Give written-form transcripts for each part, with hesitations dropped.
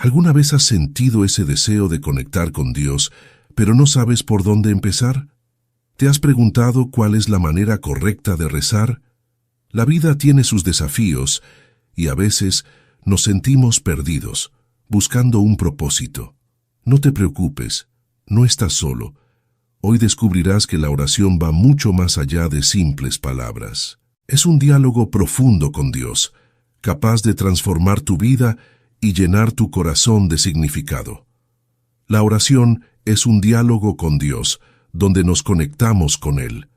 ¿Alguna vez has sentido ese deseo de conectar con Dios, pero no sabes por dónde empezar? ¿Te has preguntado cuál es la manera correcta de rezar? La vida tiene sus desafíos y a veces nos sentimos perdidos, buscando un propósito. No te preocupes, no estás solo. Hoy descubrirás que la oración va mucho más allá de simples palabras. Es un diálogo profundo con Dios, capaz de transformar tu vida y llenar tu corazón de significado. La oración es un diálogo con Dios, donde nos conectamos con Él.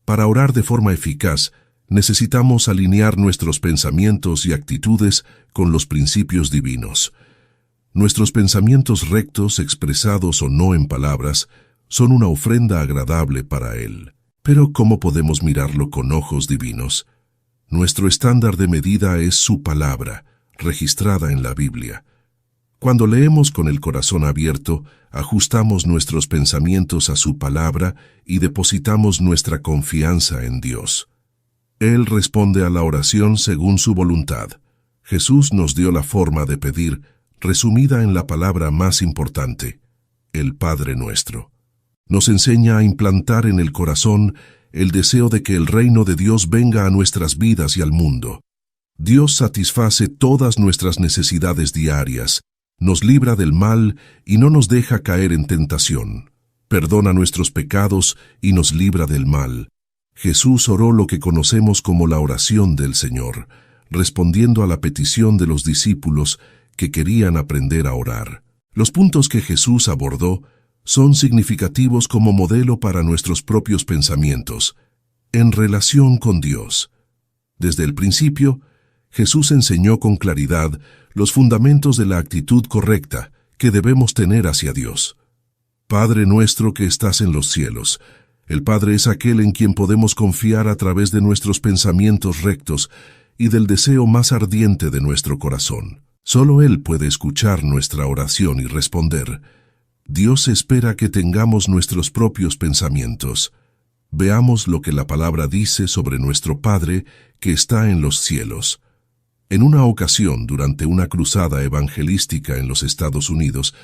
Para orar de forma eficaz, necesitamos alinear nuestros pensamientos y actitudes con los principios divinos. Nuestros pensamientos rectos, expresados o no en palabras, son una ofrenda agradable para Él. Pero ¿cómo podemos mirarlo con ojos divinos? Nuestro estándar de medida es su palabra, registrada en la Biblia. Cuando leemos con el corazón abierto, ajustamos nuestros pensamientos a su palabra y depositamos nuestra confianza en Dios. Él responde a la oración según su voluntad. Jesús nos dio la forma de pedir, resumida en la palabra más importante, el Padre Nuestro. Nos enseña a implantar en el corazón el deseo de que el reino de Dios venga a nuestras vidas y al mundo. Dios satisface todas nuestras necesidades diarias, nos libra del mal y no nos deja caer en tentación. Perdona nuestros pecados y nos libra del mal. Jesús oró lo que conocemos como la oración del Señor, respondiendo a la petición de los discípulos que querían aprender a orar. Los puntos que Jesús abordó son significativos como modelo para nuestros propios pensamientos, en relación con Dios. Desde el principio, Jesús enseñó con claridad los fundamentos de la actitud correcta que debemos tener hacia Dios. Padre nuestro que estás en los cielos. El Padre es aquel en quien podemos confiar a través de nuestros pensamientos rectos y del deseo más ardiente de nuestro corazón. Solo Él puede escuchar nuestra oración y responder. Dios espera que tengamos nuestros propios pensamientos. Veamos lo que la palabra dice sobre nuestro Padre que está en los cielos. En una ocasión, durante una cruzada evangelística en los Estados Unidos,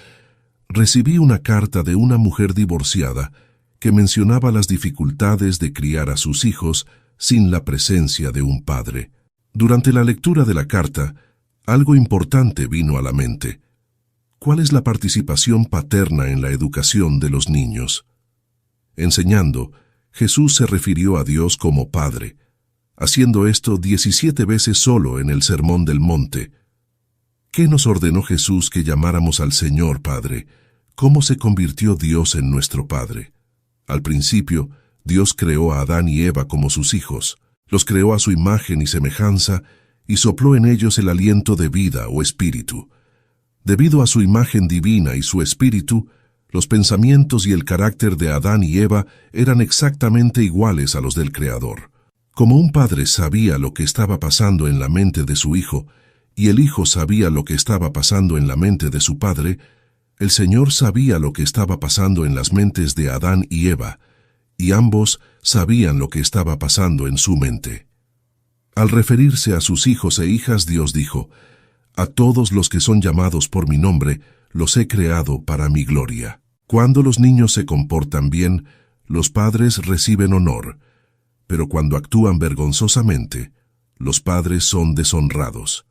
recibí una carta de una mujer divorciada que mencionaba las dificultades de criar a sus hijos sin la presencia de un padre. Durante la lectura de la carta, algo importante vino a la mente. ¿Cuál es la participación paterna en la educación de los niños? Enseñando, Jesús se refirió a Dios como Padre, haciendo esto 17 veces solo en el Sermón del Monte. ¿Qué nos ordenó Jesús que llamáramos al Señor Padre? ¿Cómo se convirtió Dios en nuestro Padre? Al principio, Dios creó a Adán y Eva como sus hijos, los creó a su imagen y semejanza y sopló en ellos el aliento de vida o espíritu. Debido a su imagen divina y su espíritu, los pensamientos y el carácter de Adán y Eva eran exactamente iguales a los del Creador. Como un padre sabía lo que estaba pasando en la mente de su hijo, y el hijo sabía lo que estaba pasando en la mente de su padre, el Señor sabía lo que estaba pasando en las mentes de Adán y Eva, y ambos sabían lo que estaba pasando en su mente. Al referirse a sus hijos e hijas, Dios dijo, «A todos los que son llamados por mi nombre, los he creado para mi gloria». Cuando los niños se comportan bien, los padres reciben honor, pero cuando actúan vergonzosamente, los padres son deshonrados.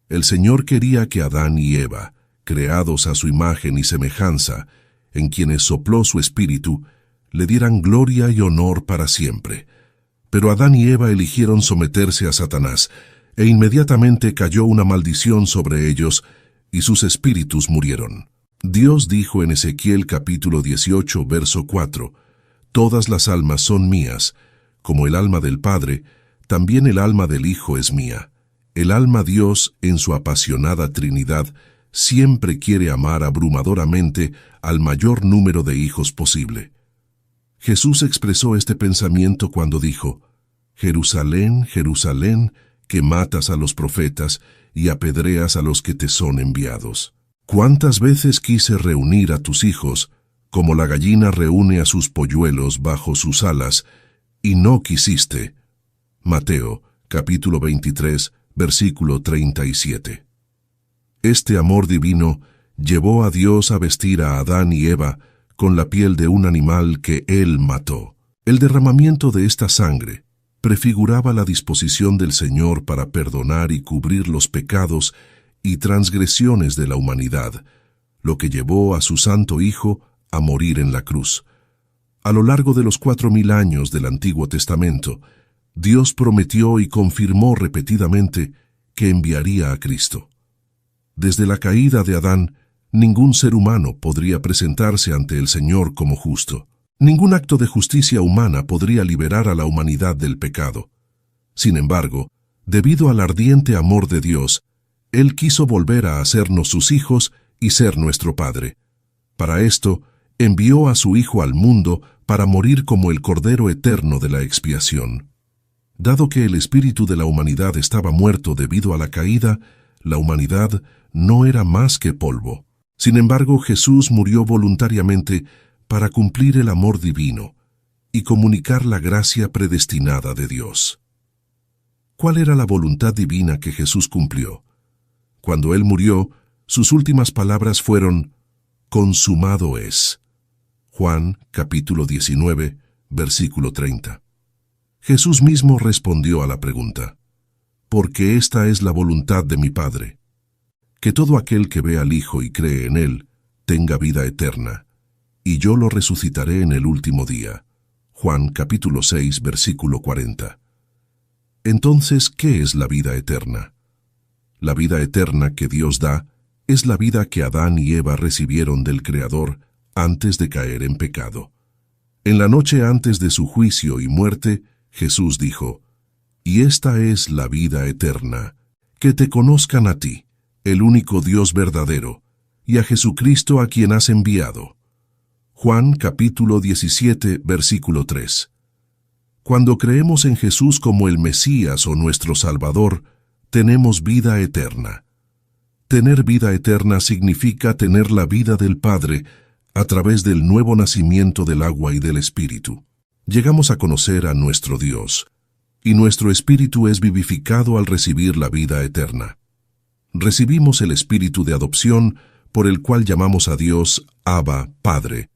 El Señor quería que Adán y Eva, creados a su imagen y semejanza, en quienes sopló su espíritu, le dieran gloria y honor para siempre. Pero Adán y Eva eligieron someterse a Satanás, e inmediatamente cayó una maldición sobre ellos, y sus espíritus murieron. Dios dijo en Ezequiel capítulo 18, verso 4, «Todas las almas son mías, como el alma del Padre, también el alma del Hijo es mía». El alma Dios, en su apasionada Trinidad, siempre quiere amar abrumadoramente al mayor número de hijos posible. Jesús expresó este pensamiento cuando dijo, «Jerusalén, Jerusalén, que matas a los profetas y apedreas a los que te son enviados. ¿Cuántas veces quise reunir a tus hijos, como la gallina reúne a sus polluelos bajo sus alas, y no quisiste?» Mateo, capítulo 23, versículo 37. Este amor divino llevó a Dios a vestir a Adán y Eva con la piel de un animal que Él mató. El derramamiento de esta sangre prefiguraba la disposición del Señor para perdonar y cubrir los pecados y transgresiones de la humanidad, lo que llevó a su Santo Hijo a morir en la cruz. A lo largo de los 4000 años del Antiguo Testamento, Dios prometió y confirmó repetidamente que enviaría a Cristo. Desde la caída de Adán, ningún ser humano podría presentarse ante el Señor como justo. Ningún acto de justicia humana podría liberar a la humanidad del pecado. Sin embargo, debido al ardiente amor de Dios, Él quiso volver a hacernos sus hijos y ser nuestro Padre. Para esto, envió a su Hijo al mundo para morir como el Cordero eterno de la expiación. Dado que el espíritu de la humanidad estaba muerto debido a la caída, la humanidad no era más que polvo. Sin embargo, Jesús murió voluntariamente para cumplir el amor divino y comunicar la gracia predestinada de Dios. ¿Cuál era la voluntad divina que Jesús cumplió? Cuando Él murió, sus últimas palabras fueron: «Consumado es». Juan, capítulo 19, versículo 30. Jesús mismo respondió a la pregunta: «Porque esta es la voluntad de mi Padre, que todo aquel que ve al Hijo y cree en Él tenga vida eterna, y yo lo resucitaré en el último día». Juan capítulo 6, versículo 40. Entonces, ¿qué es la vida eterna? La vida eterna que Dios da es la vida que Adán y Eva recibieron del Creador antes de caer en pecado. En la noche antes de su juicio y muerte, Jesús dijo: «Y esta es la vida eterna, que te conozcan a ti, el único Dios verdadero, y a Jesucristo a quien has enviado». Juan capítulo 17, versículo 3. Cuando creemos en Jesús como el Mesías o nuestro Salvador, tenemos vida eterna. Tener vida eterna significa tener la vida del Padre a través del nuevo nacimiento del agua y del Espíritu. Llegamos a conocer a nuestro Dios, y nuestro espíritu es vivificado al recibir la vida eterna. Recibimos el espíritu de adopción por el cual llamamos a Dios Abba, Padre.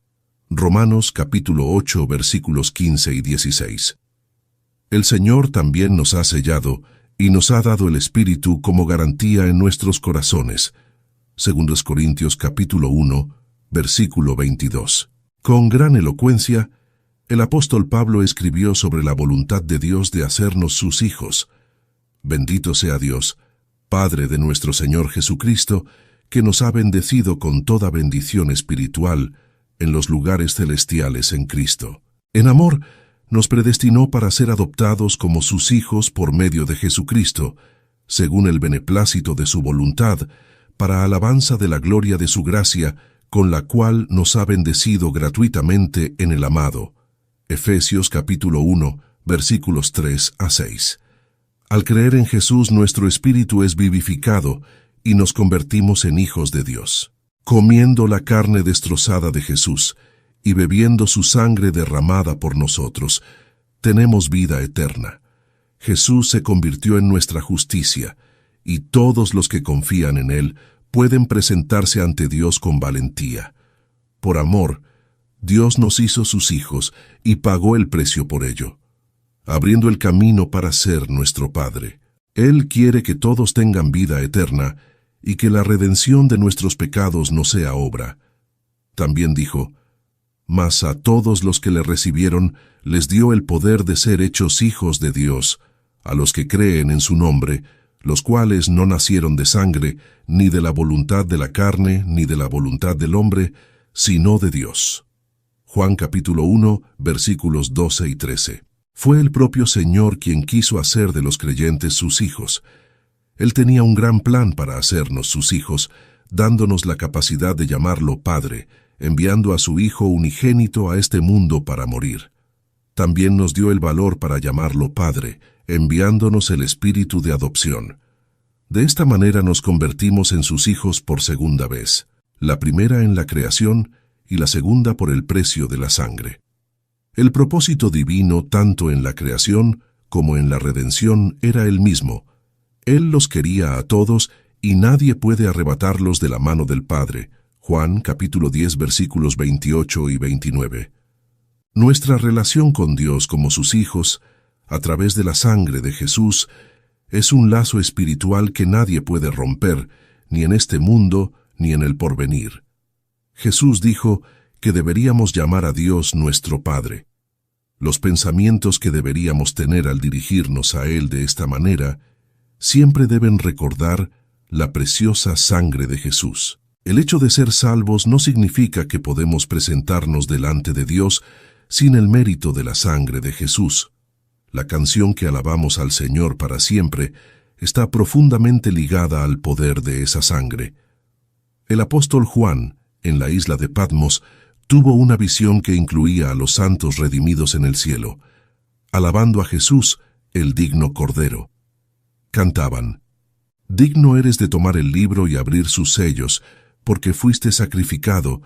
Romanos capítulo 8, versículos 15 y 16. El Señor también nos ha sellado y nos ha dado el Espíritu como garantía en nuestros corazones. 2 Corintios capítulo 1, versículo 22. Con gran elocuencia, el apóstol Pablo escribió sobre la voluntad de Dios de hacernos sus hijos. Bendito sea Dios, Padre de nuestro Señor Jesucristo, que nos ha bendecido con toda bendición espiritual en los lugares celestiales en Cristo. En amor, nos predestinó para ser adoptados como sus hijos por medio de Jesucristo, según el beneplácito de su voluntad, para alabanza de la gloria de su gracia, con la cual nos ha bendecido gratuitamente en el amado. Efesios capítulo 1, versículos 3 a 6. Al creer en Jesús, nuestro espíritu es vivificado y nos convertimos en hijos de Dios. Comiendo la carne destrozada de Jesús y bebiendo su sangre derramada por nosotros, tenemos vida eterna. Jesús se convirtió en nuestra justicia, y todos los que confían en Él pueden presentarse ante Dios con valentía. Por amor, Dios nos hizo sus hijos y pagó el precio por ello, abriendo el camino para ser nuestro Padre. Él quiere que todos tengan vida eterna y que la redención de nuestros pecados no sea obra. También dijo: «Mas a todos los que le recibieron les dio el poder de ser hechos hijos de Dios, a los que creen en su nombre, los cuales no nacieron de sangre, ni de la voluntad de la carne, ni de la voluntad del hombre, sino de Dios». Juan capítulo 1, versículos 12 y 13. Fue el propio Señor quien quiso hacer de los creyentes sus hijos. Él tenía un gran plan para hacernos sus hijos, dándonos la capacidad de llamarlo Padre, enviando a su Hijo unigénito a este mundo para morir. También nos dio el valor para llamarlo Padre, enviándonos el Espíritu de adopción. De esta manera nos convertimos en sus hijos por segunda vez, la primera en la creación y la segunda por el precio de la sangre. El propósito divino, tanto en la creación como en la redención, era el mismo. Él los quería a todos y nadie puede arrebatarlos de la mano del Padre. Juan capítulo 10 versículos 28 y 29. Nuestra relación con Dios como sus hijos, a través de la sangre de Jesús, es un lazo espiritual que nadie puede romper, ni en este mundo, ni en el porvenir. Jesús dijo que deberíamos llamar a Dios nuestro Padre. Los pensamientos que deberíamos tener al dirigirnos a Él de esta manera siempre deben recordar la preciosa sangre de Jesús. El hecho de ser salvos no significa que podemos presentarnos delante de Dios sin el mérito de la sangre de Jesús. La canción que alabamos al Señor para siempre está profundamente ligada al poder de esa sangre. El apóstol Juan, en la isla de Patmos, tuvo una visión que incluía a los santos redimidos en el cielo, alabando a Jesús, el digno Cordero. Cantaban: «Digno eres de tomar el libro y abrir sus sellos, porque fuiste sacrificado,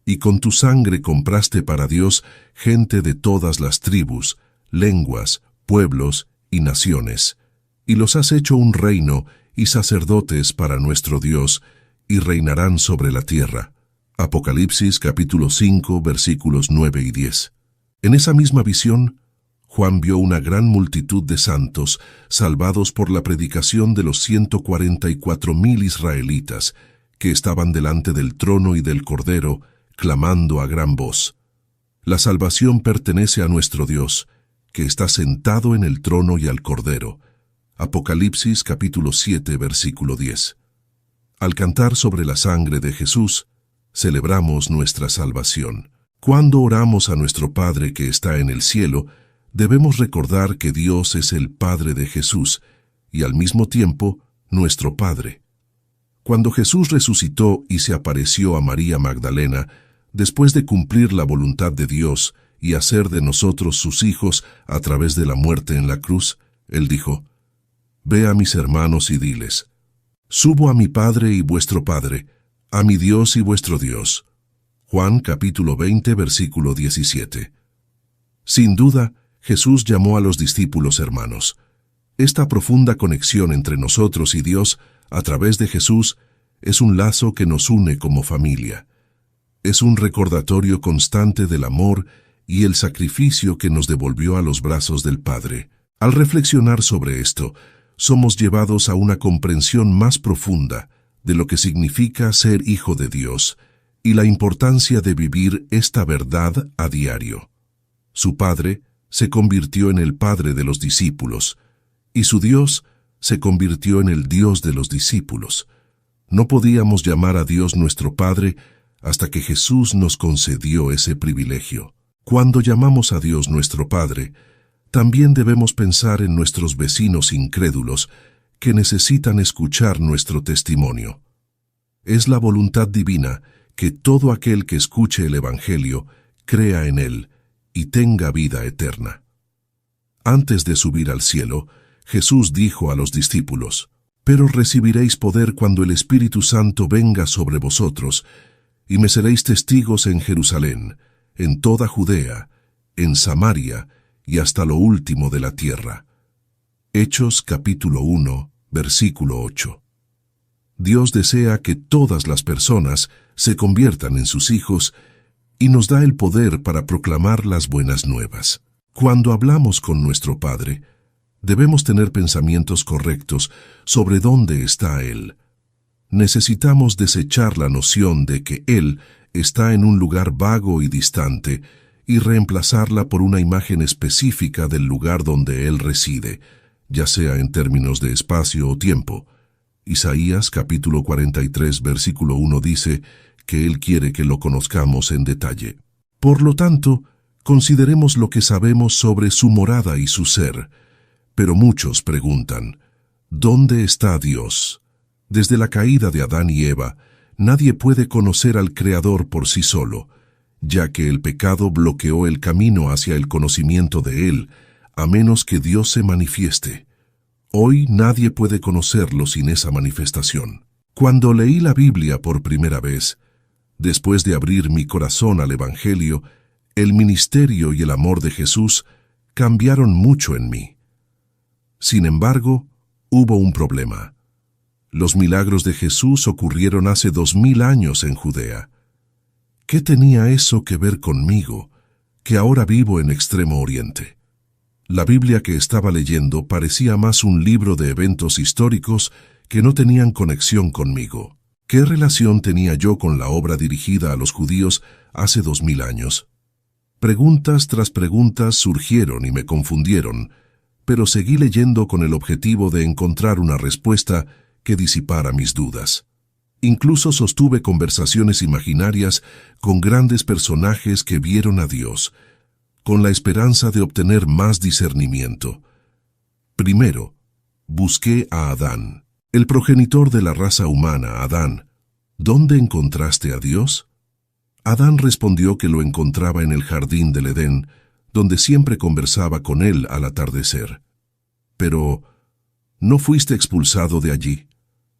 y con tu sangre compraste para Dios gente de todas las tribus, lenguas, pueblos y naciones, y los has hecho un reino y sacerdotes para nuestro Dios, y reinarán sobre la tierra». Apocalipsis capítulo 5 versículos 9 y 10. En esa misma visión, Juan vio una gran multitud de santos salvados por la predicación de los 144,000 israelitas que estaban delante del trono y del Cordero, clamando a gran voz: «La salvación pertenece a nuestro Dios, que está sentado en el trono y al Cordero». Apocalipsis capítulo 7 versículo 10. Al cantar sobre la sangre de Jesús, celebramos nuestra salvación. Cuando oramos a nuestro Padre que está en el cielo, debemos recordar que Dios es el Padre de Jesús y al mismo tiempo nuestro Padre. Cuando Jesús resucitó y se apareció a María Magdalena, después de cumplir la voluntad de Dios y hacer de nosotros sus hijos a través de la muerte en la cruz, Él dijo: «Ve a mis hermanos y diles: subo a mi Padre y vuestro Padre, a mi Dios y vuestro Dios». Juan capítulo 20 versículo 17. Sin duda, Jesús llamó a los discípulos hermanos. Esta profunda conexión entre nosotros y Dios a través de Jesús es un lazo que nos une como familia. Es un recordatorio constante del amor y el sacrificio que nos devolvió a los brazos del Padre. Al reflexionar sobre esto, somos llevados a una comprensión más profunda de lo que significa ser hijo de Dios y la importancia de vivir esta verdad a diario. Su Padre se convirtió en el Padre de los discípulos, y su Dios se convirtió en el Dios de los discípulos. No podíamos llamar a Dios nuestro Padre hasta que Jesús nos concedió ese privilegio. Cuando llamamos a Dios nuestro Padre, también debemos pensar en nuestros vecinos incrédulos que necesitan escuchar nuestro testimonio. Es la voluntad divina que todo aquel que escuche el Evangelio crea en él y tenga vida eterna. Antes de subir al cielo, Jesús dijo a los discípulos: «Pero recibiréis poder cuando el Espíritu Santo venga sobre vosotros, y me seréis testigos en Jerusalén, en toda Judea, en Samaria y hasta lo último de la tierra». Hechos capítulo 1, versículo 8. Dios desea que todas las personas se conviertan en sus hijos y nos da el poder para proclamar las buenas nuevas. Cuando hablamos con nuestro Padre, debemos tener pensamientos correctos sobre dónde está Él. Necesitamos desechar la noción de que Él está en un lugar vago y distante y reemplazarla por una imagen específica del lugar donde Él reside, ya sea en términos de espacio o tiempo. Isaías capítulo 43 versículo 1 dice que Él quiere que lo conozcamos en detalle. Por lo tanto, consideremos lo que sabemos sobre su morada y su ser. Pero muchos preguntan: ¿dónde está Dios? Desde la caída de Adán y Eva, nadie puede conocer al Creador por sí solo, ya que el pecado bloqueó el camino hacia el conocimiento de Él, a menos que Dios se manifieste. Hoy nadie puede conocerlo sin esa manifestación. Cuando leí la Biblia por primera vez, después de abrir mi corazón al Evangelio, el ministerio y el amor de Jesús cambiaron mucho en mí. Sin embargo, hubo un problema. Los milagros de Jesús ocurrieron hace 2000 años en Judea. ¿Qué tenía eso que ver conmigo, que ahora vivo en Extremo Oriente? La Biblia que estaba leyendo parecía más un libro de eventos históricos que no tenían conexión conmigo. ¿Qué relación tenía yo con la obra dirigida a los judíos hace 2000 años? Preguntas tras preguntas surgieron y me confundieron, pero seguí leyendo con el objetivo de encontrar una respuesta que disipara mis dudas. Incluso sostuve conversaciones imaginarias con grandes personajes que vieron a Dios, con la esperanza de obtener más discernimiento. Primero, busqué a Adán, el progenitor de la raza humana. Adán, ¿dónde encontraste a Dios? Adán respondió que lo encontraba en el jardín del Edén, donde siempre conversaba con él al atardecer. Pero, ¿no fuiste expulsado de allí?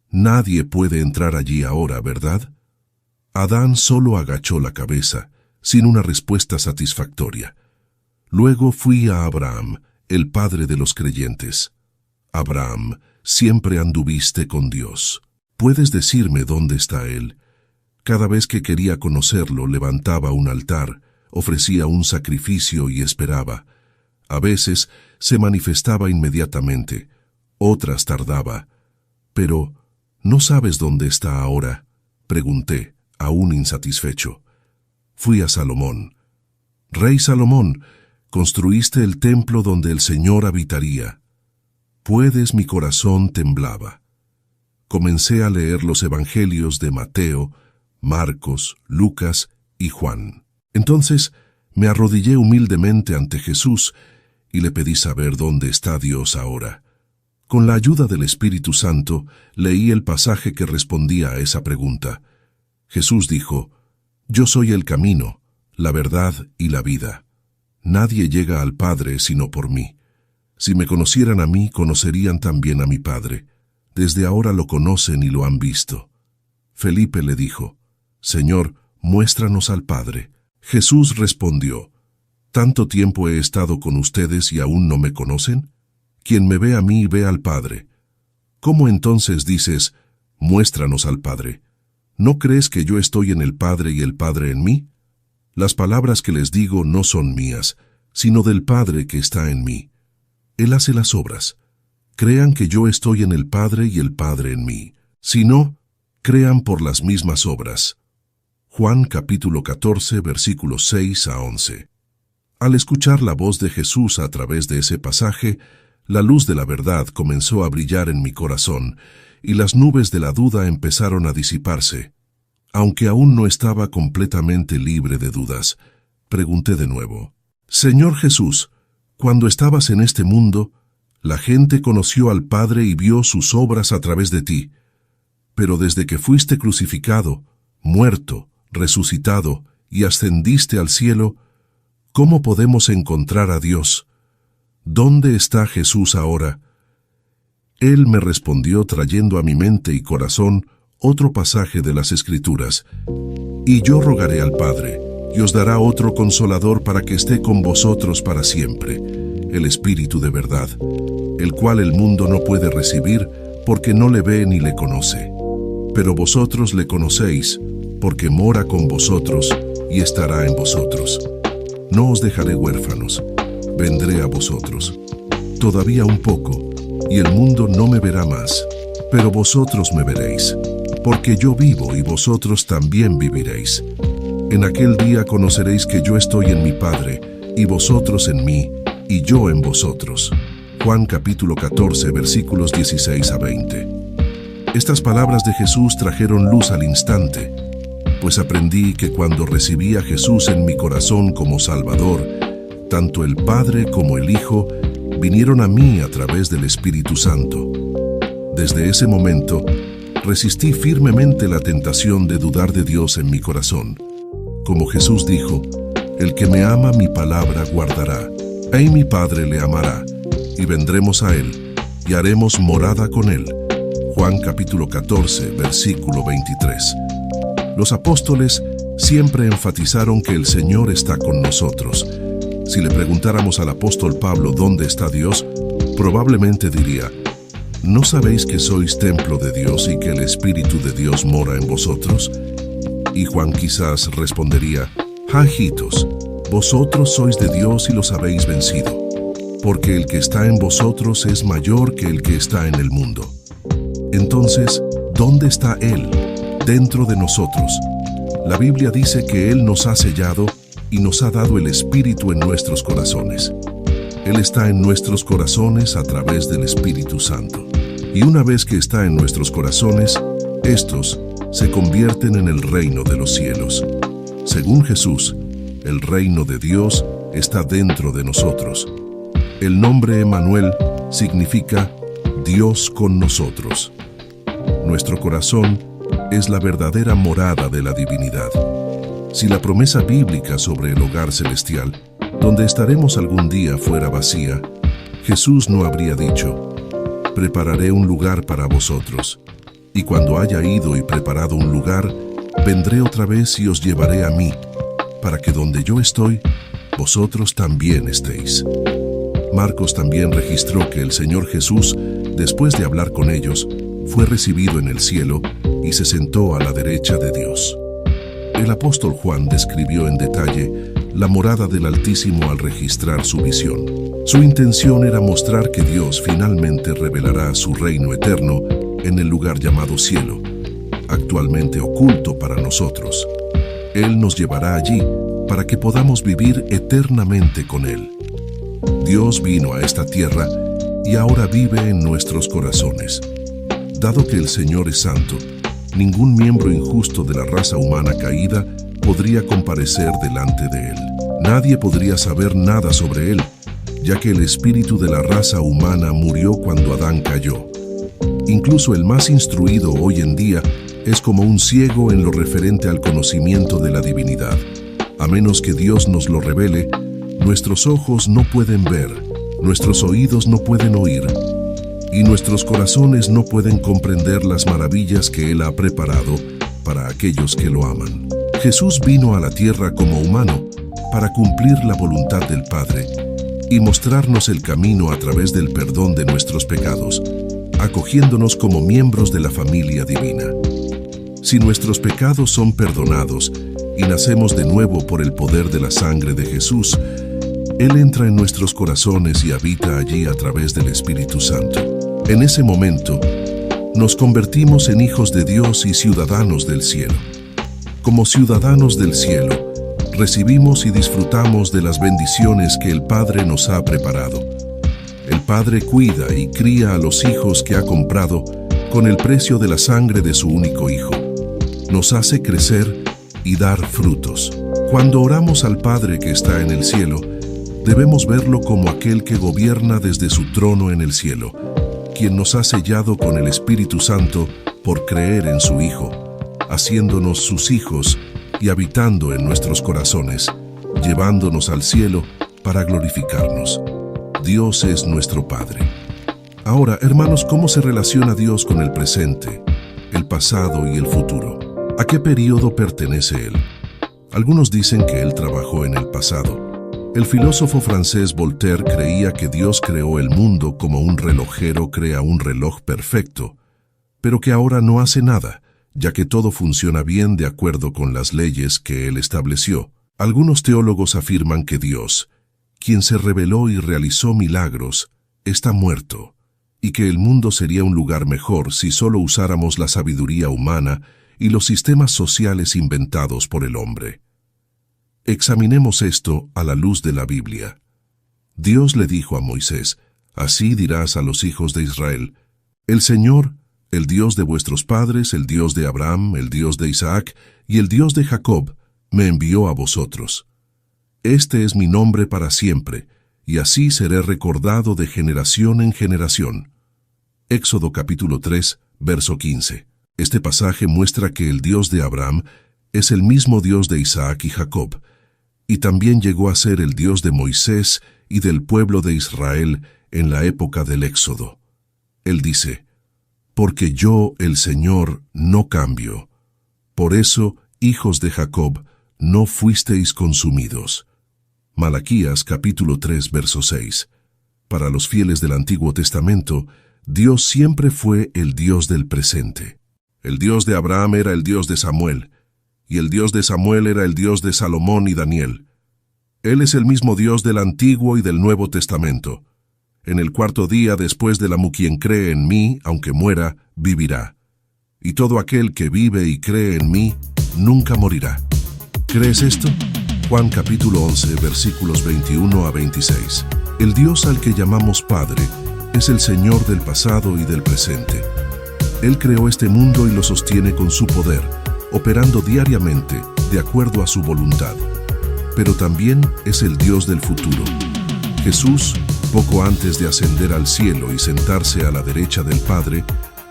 Nadie puede entrar allí ahora, ¿verdad? Adán solo agachó la cabeza, sin una respuesta satisfactoria. Luego fui a Abraham, el padre de los creyentes. Abraham, siempre anduviste con Dios. ¿Puedes decirme dónde está Él? Cada vez que quería conocerlo, levantaba un altar, ofrecía un sacrificio y esperaba. A veces se manifestaba inmediatamente, otras tardaba. Pero, ¿no sabes dónde está ahora?, pregunté, aún insatisfecho. Fui a Salomón. Rey Salomón, construiste el templo donde el Señor habitaría. Puedes, mi corazón temblaba. Comencé a leer los evangelios de Mateo, Marcos, Lucas y Juan. Entonces me arrodillé humildemente ante Jesús y le pedí saber dónde está Dios ahora. Con la ayuda del Espíritu Santo, leí el pasaje que respondía a esa pregunta. Jesús dijo: «Yo soy el camino, la verdad y la vida. Nadie llega al Padre sino por mí. Si me conocieran a mí, conocerían también a mi Padre. Desde ahora lo conocen y lo han visto». Felipe le dijo: «Señor, muéstranos al Padre». Jesús respondió: «¿Tanto tiempo he estado con ustedes y aún no me conocen? Quien me ve a mí ve al Padre. ¿Cómo entonces dices, muéstranos al Padre? ¿No crees que yo estoy en el Padre y el Padre en mí? Las palabras que les digo no son mías, sino del Padre que está en mí. Él hace las obras. Crean que yo estoy en el Padre y el Padre en mí. Si no, crean por las mismas obras». Juan capítulo 14, versículos 6 a 11. Al escuchar la voz de Jesús a través de ese pasaje, la luz de la verdad comenzó a brillar en mi corazón y las nubes de la duda empezaron a disiparse. Aunque aún no estaba completamente libre de dudas, pregunté de nuevo: «Señor Jesús, cuando estabas en este mundo, la gente conoció al Padre y vio sus obras a través de ti. Pero desde que fuiste crucificado, muerto, resucitado y ascendiste al cielo, ¿cómo podemos encontrar a Dios? ¿Dónde está Jesús ahora?». Él me respondió trayendo a mi mente y corazón otro pasaje de las Escrituras: «Y yo rogaré al Padre, y os dará otro Consolador para que esté con vosotros para siempre, el Espíritu de verdad, el cual el mundo no puede recibir porque no le ve ni le conoce. Pero vosotros le conocéis, porque mora con vosotros y estará en vosotros. No os dejaré huérfanos, vendré a vosotros. Todavía un poco, y el mundo no me verá más, pero vosotros me veréis, porque yo vivo y vosotros también viviréis. En aquel día conoceréis que yo estoy en mi Padre, y vosotros en mí, y yo en vosotros». Juan capítulo 14, versículos 16 a 20. Estas palabras de Jesús trajeron luz al instante, pues aprendí que cuando recibí a Jesús en mi corazón como Salvador, tanto el Padre como el Hijo vinieron a mí a través del Espíritu Santo. Desde ese momento, resistí firmemente la tentación de dudar de Dios en mi corazón. Como Jesús dijo: «El que me ama, mi palabra guardará, y mi Padre le amará, y vendremos a él, y haremos morada con él». Juan capítulo 14, versículo 23. Los apóstoles siempre enfatizaron que el Señor está con nosotros. Si le preguntáramos al apóstol Pablo dónde está Dios, probablemente diría: ¿No sabéis que sois templo de Dios y que el Espíritu de Dios mora en vosotros? Y Juan quizás respondería: Hijitos, vosotros sois de Dios y los habéis vencido, porque el que está en vosotros es mayor que el que está en el mundo. Entonces, ¿dónde está Él? Dentro de nosotros. La Biblia dice que Él nos ha sellado y nos ha dado el Espíritu en nuestros corazones. Él está en nuestros corazones a través del Espíritu Santo. Y una vez que está en nuestros corazones, estos se convierten en el reino de los cielos. Según Jesús, el reino de Dios está dentro de nosotros. El nombre Emmanuel significa Dios con nosotros. Nuestro corazón es la verdadera morada de la divinidad. Si la promesa bíblica sobre el hogar celestial, donde estaremos algún día, fuera vacía, Jesús no habría dicho: prepararé un lugar para vosotros, y cuando haya ido y preparado un lugar, vendré otra vez y os llevaré a mí, para que donde yo estoy, vosotros también estéis. Marcos también registró que el Señor Jesús, después de hablar con ellos, fue recibido en el cielo y se sentó a la derecha de Dios. El apóstol Juan describió en detalle la morada del Altísimo al registrar su visión. Su intención era mostrar que Dios finalmente revelará su reino eterno en el lugar llamado cielo, actualmente oculto para nosotros. Él nos llevará allí para que podamos vivir eternamente con Él. Dios vino a esta tierra y ahora vive en nuestros corazones. Dado que el Señor es santo, ningún miembro injusto de la raza humana caída podría comparecer delante de Él. Nadie podría saber nada sobre Él, ya que el espíritu de la raza humana murió cuando Adán cayó. Incluso el más instruido hoy en día es como un ciego en lo referente al conocimiento de la divinidad. A menos que Dios nos lo revele, nuestros ojos no pueden ver, nuestros oídos no pueden oír, y nuestros corazones no pueden comprender las maravillas que Él ha preparado para aquellos que lo aman. Jesús vino a la tierra como humano para cumplir la voluntad del Padre y mostrarnos el camino a través del perdón de nuestros pecados, acogiéndonos como miembros de la familia divina. Si nuestros pecados son perdonados y nacemos de nuevo por el poder de la sangre de Jesús, Él entra en nuestros corazones y habita allí a través del Espíritu Santo. En ese momento, nos convertimos en hijos de Dios y ciudadanos del cielo. Como ciudadanos del cielo, recibimos y disfrutamos de las bendiciones que el Padre nos ha preparado. El Padre cuida y cría a los hijos que ha comprado con el precio de la sangre de su único Hijo. Nos hace crecer y dar frutos. Cuando oramos al Padre que está en el cielo, debemos verlo como aquel que gobierna desde su trono en el cielo, quien nos ha sellado con el Espíritu Santo por creer en su Hijo, haciéndonos sus hijos y habitando en nuestros corazones, llevándonos al cielo para glorificarnos. Dios es nuestro Padre. Ahora, hermanos, ¿cómo se relaciona Dios con el presente, el pasado y el futuro? ¿A qué periodo pertenece Él? Algunos dicen que Él trabajó en el pasado. El filósofo francés Voltaire creía que Dios creó el mundo como un relojero crea un reloj perfecto, pero que ahora no hace nada, ya que todo funciona bien de acuerdo con las leyes que Él estableció. Algunos teólogos afirman que Dios, quien se reveló y realizó milagros, está muerto, y que el mundo sería un lugar mejor si solo usáramos la sabiduría humana y los sistemas sociales inventados por el hombre. Examinemos esto a la luz de la Biblia. Dios le dijo a Moisés: así dirás a los hijos de Israel: el Señor, el Dios de vuestros padres, el Dios de Abraham, el Dios de Isaac y el Dios de Jacob, me envió a vosotros. Este es mi nombre para siempre, y así seré recordado de generación en generación. Éxodo capítulo 3, verso 15. Este pasaje muestra que el Dios de Abraham es el mismo Dios de Isaac y Jacob, y también llegó a ser el Dios de Moisés y del pueblo de Israel en la época del Éxodo. Él dice: porque yo, el Señor, no cambio. Por eso, hijos de Jacob, no fuisteis consumidos. Malaquías capítulo 3, verso 6. Para los fieles del Antiguo Testamento, Dios siempre fue el Dios del presente. El Dios de Abraham era el Dios de Samuel, y el Dios de Samuel era el Dios de Salomón y Daniel. Él es el mismo Dios del Antiguo y del Nuevo Testamento. En el cuarto día después de quien cree en mí, aunque muera, vivirá. Y todo aquel que vive y cree en mí, nunca morirá. ¿Crees esto? Juan capítulo 11, versículos 21 a 26. El Dios al que llamamos Padre es el Señor del pasado y del presente. Él creó este mundo y lo sostiene con su poder, operando diariamente de acuerdo a su voluntad. Pero también es el Dios del futuro. Jesús, poco antes de ascender al cielo y sentarse a la derecha del Padre,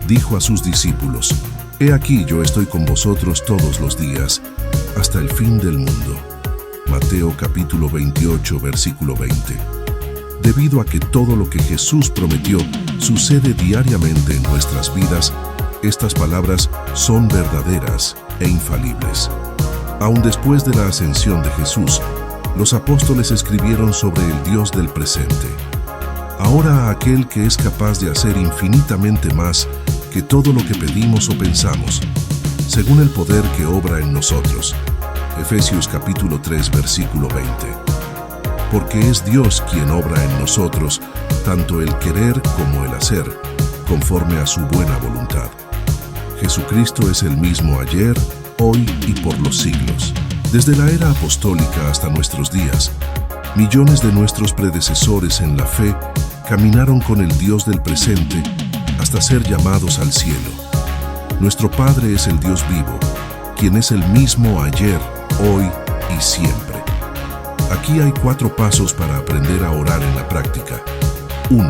dijo a sus discípulos: «He aquí yo estoy con vosotros todos los días, hasta el fin del mundo». Mateo capítulo 28, versículo 20. Debido a que todo lo que Jesús prometió sucede diariamente en nuestras vidas, estas palabras son verdaderas e infalibles. Aún después de la ascensión de Jesús, los apóstoles escribieron sobre el Dios del presente. Ahora a aquel que es capaz de hacer infinitamente más que todo lo que pedimos o pensamos, según el poder que obra en nosotros. Efesios capítulo 3, versículo 20. Porque es Dios quien obra en nosotros, tanto el querer como el hacer, conforme a su buena voluntad. Jesucristo es el mismo ayer, hoy y por los siglos. Desde la era apostólica hasta nuestros días, millones de nuestros predecesores en la fe caminaron con el Dios del presente hasta ser llamados al cielo. Nuestro Padre es el Dios vivo, quien es el mismo ayer, hoy y siempre. Aquí hay 4 pasos para aprender a orar en la práctica. 1.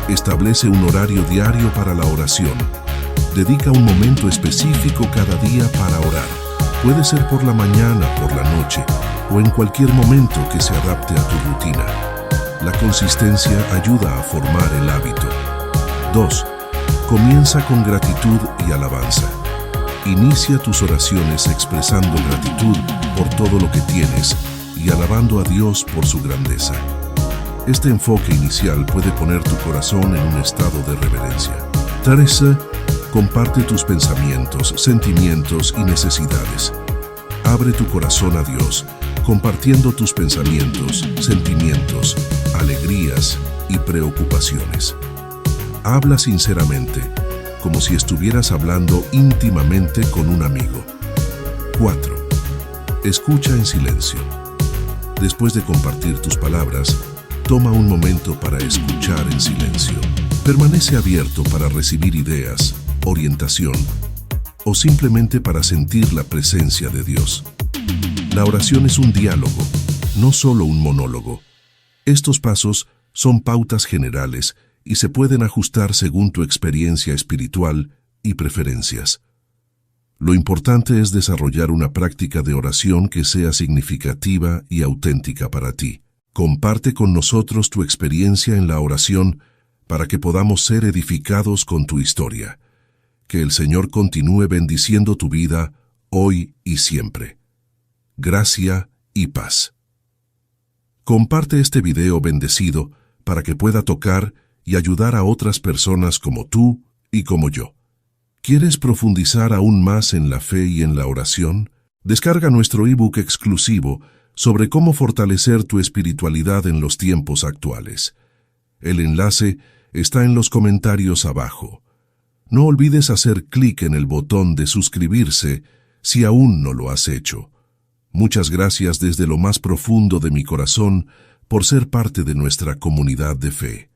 Establece un horario diario para la oración. Dedica un momento específico cada día para orar. Puede ser por la mañana, por la noche, o en cualquier momento que se adapte a tu rutina. La consistencia ayuda a formar el hábito. 2. Comienza con gratitud y alabanza. Inicia tus oraciones expresando gratitud por todo lo que tienes y alabando a Dios por su grandeza. Este enfoque inicial puede poner tu corazón en un estado de reverencia. 3. Comparte tus pensamientos, sentimientos y necesidades. Abre tu corazón a Dios, compartiendo tus pensamientos, sentimientos, alegrías y preocupaciones. Habla sinceramente, como si estuvieras hablando íntimamente con un amigo. 4. Escucha en silencio. Después de compartir tus palabras, toma un momento para escuchar en silencio. Permanece abierto para recibir ideas, orientación o simplemente para sentir la presencia de Dios. La oración es un diálogo, no solo un monólogo. Estos pasos son pautas generales y se pueden ajustar según tu experiencia espiritual y preferencias. Lo importante es desarrollar una práctica de oración que sea significativa y auténtica para ti. Comparte con nosotros tu experiencia en la oración para que podamos ser edificados con tu historia. Que el Señor continúe bendiciendo tu vida hoy y siempre. Gracia y paz. Comparte este video bendecido para que pueda tocar y ayudar a otras personas como tú y como yo. ¿Quieres profundizar aún más en la fe y en la oración? Descarga nuestro ebook exclusivo sobre cómo fortalecer tu espiritualidad en los tiempos actuales. El enlace está en los comentarios abajo. No olvides hacer clic en el botón de suscribirse si aún no lo has hecho. Muchas gracias desde lo más profundo de mi corazón por ser parte de nuestra comunidad de fe.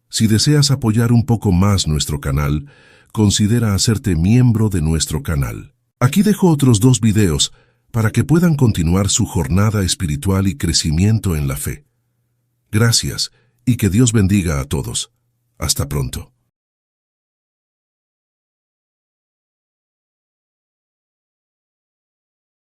Si deseas apoyar un poco más nuestro canal, considera hacerte miembro de nuestro canal. Aquí dejo otros 2 videos para que puedan continuar su jornada espiritual y crecimiento en la fe. Gracias y que Dios bendiga a todos. Hasta pronto.